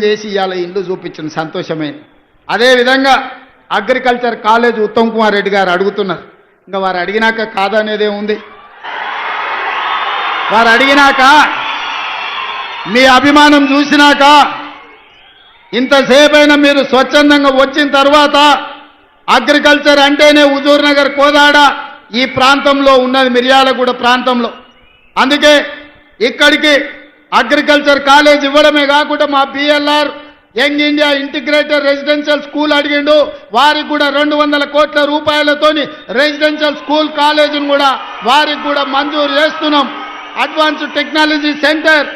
చేసి ఇవాళ ఇల్లు చూపించిన సంతోషమైంది. అదేవిధంగా అగ్రికల్చర్ కాలేజ్ ఉత్తమ్ కుమార్ రెడ్డి గారు అడుగుతున్నారు. ఇంకా వారు అడిగినాక కాదనేదే ఉంది. వారు అడిగినాక మీ అభిమానం చూసినాక ఇంతసేపైనా మీరు స్వచ్ఛందంగా వచ్చిన తర్వాత అగ్రికల్చర్ అంటేనే హుజూర్ నగర్ కోదాడ ఈ ప్రాంతంలో ఉన్నది, మిర్యాలగూడ ప్రాంతంలో. అందుకే ఇక్కడికి అగ్రికల్చర్ కాలేజ్ ఇవ్వడమే కాకుండా మా BLR young India integrated residential school అడిగిండు. వారికి కూడా 200 కోట్ల రూపాయలతోని రెసిడెన్షియల్ స్కూల్ కాలేజీని కూడా వారికి కూడా మంజూరు చేస్తున్నాం. అడ్వాన్స్డ్ టెక్నాలజీ సెంటర్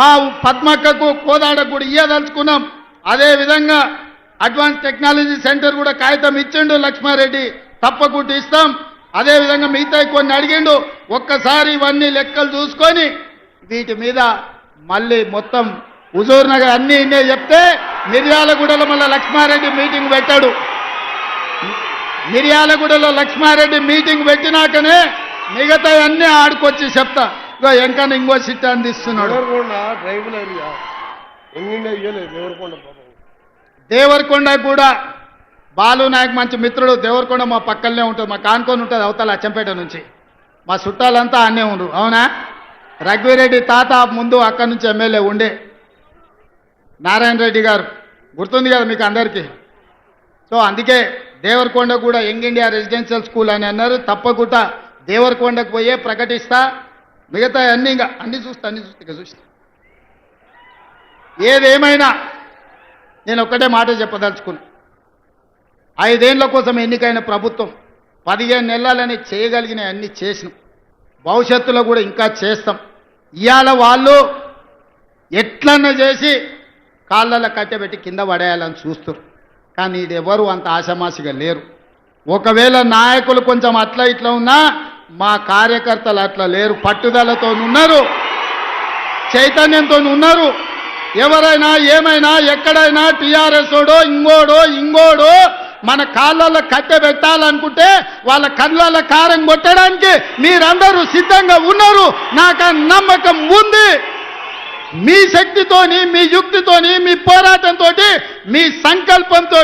మా పద్మక్కకు కోదాడకు కూడా ఇయ్యదలుచుకున్నాం. అదేవిధంగా అడ్వాన్స్ టెక్నాలజీ సెంటర్ కూడా కాగితం ఇచ్చిండు లక్ష్మారెడ్డి, తప్పకుండా ఇస్తాం. అదేవిధంగా మిగతా కొన్ని అడిగిండు. ఒక్కసారి ఇవన్నీ లెక్కలు చూసుకొని వీటి మీద మళ్ళీ మొత్తం హుజూర్ నగర్ అన్నీ ఇన్నే చెప్తే మిర్యాలగూడలో మళ్ళీ లక్ష్మారెడ్డి మీటింగ్ పెట్టాడు. మిర్యాలగూడలో లక్ష్మారెడ్డి మీటింగ్ పెట్టినాకనే మిగతా అన్నీ ఆడుకొచ్చి చెప్తా. ఇంకా ఇంకో సిట్ అందిస్తున్నాడు. దేవరకొండ కూడా బాలు నాయక్ మంచి మిత్రుడు. దేవరకొండ మా పక్కనే ఉంటుంది, మా కానుకొని ఉంటుంది అవతల అచ్చంపేట నుంచి. మా చుట్టాలంతా అన్నే ఉండరు. అవునా? రఘువీరెడ్డి తాత ముందు అక్కడి నుంచి ఎమ్మెల్యే ఉండే నారాయణ రెడ్డి గారు గుర్తుంది కదా మీకు అందరికీ. సో అందుకే దేవరకొండ కూడా యంగ్ ఇండియా రెసిడెన్షియల్ స్కూల్ అని అన్నారు. తప్పకుండా దేవరకొండకు పోయే ప్రకటిస్తా. మిగతా అన్నీ ఇంకా అన్నీ చూస్తా చూస్తా. ఏదేమైనా నేను ఒక్కటే మాట చెప్పదలుచుకున్నా. 5 ఏళ్ల కోసం ఎన్నికైన ప్రభుత్వం 15 నెలలని చేయగలిగిన అన్ని చేసినాం. భవిష్యత్తులో కూడా ఇంకా చేస్తాం. ఇవాళ వాళ్ళు ఎట్లన్నా చేసి కాళ్ళలో కట్టెబెట్టి కింద పడేయాలని చూస్తారు. కానీ ఇది ఎవరు అంత ఆషామాషిగా లేరు. ఒకవేళ నాయకులు కొంచెం అట్లా ఇట్లా ఉన్నా మా కార్యకర్తలు అట్లా లేరు. పట్టుదలతో ఉన్నారు, చైతన్యంతో ఉన్నారు. ఎవరైనా ఏమైనా ఎక్కడైనా టీఆర్ఎస్ ఓడో ఇంగోడో మన కాళ్ళల్లో కట్టె పెట్టాలనుకుంటే వాళ్ళ కళ్ళల్లో కారం కొట్టడానికి మీరందరూ సిద్ధంగా ఉన్నారు. నాకు ఆ నమ్మకం ఉంది. మీ శక్తితోని, మీ యుక్తితోని, మీ పోరాటంతో, మీ సంకల్పంతో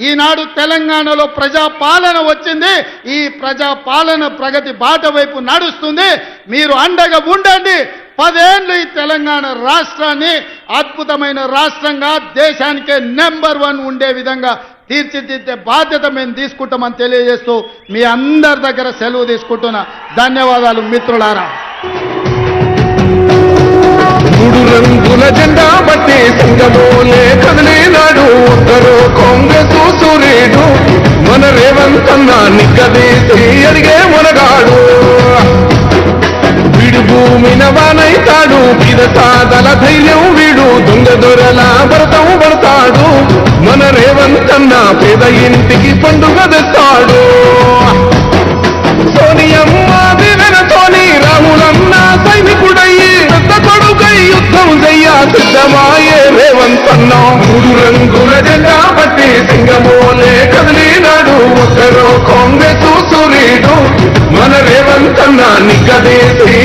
ఈనాడు తెలంగాణలో ప్రజాపాలన వచ్చింది. ఈ ప్రజాపాలన ప్రగతి బాట వైపు నడుస్తుంది. మీరు అండగా ఉండండి. 10 ఏళ్ళు ఈ తెలంగాణ రాష్ట్రాన్ని అద్భుతమైన రాష్ట్రంగా దేశానికే నెంబర్ 1 ఉండే విధంగా తీర్చిదిద్దే బాధ్యత మేము తీసుకుంటామని తెలియజేస్తూ మీ అందరి దగ్గర సెలవు తీసుకుంటున్నా. ధన్యవాదాలు మిత్రులారా. 3 రంగుల జెండా బట్టి సింగమోలే కదిలినాడు ఉత్తరు కాంగ్రెస్ సూర్యుడు. మన రేవంత్ అన్న నిగ్గదీసి అడిగే మునగాడు. వీడు భూమిన వానైతాడు, బీద సాదల ధైర్యం వీడు, దొంగ దొరల భరతం పడతాడు. మన రేవంత్ అన్న పేద ఇంటికి పండుగ తెస్తాడు. సోనియమ్మ దివెనతోని రాహులన్న సైనికుడయ్యి పెద్ద కొడుకై యుద్ధం చెయ్య సిద్ధమాయే రేవంత్ అన్న. 3 రంగుల జెండా బట్టి సింగమోలే కదిలినాడు ఉత్తరు కాంగ్రెస్ సూర్యుడు. మన రేవంత్ అన్న నిగ్గదీసి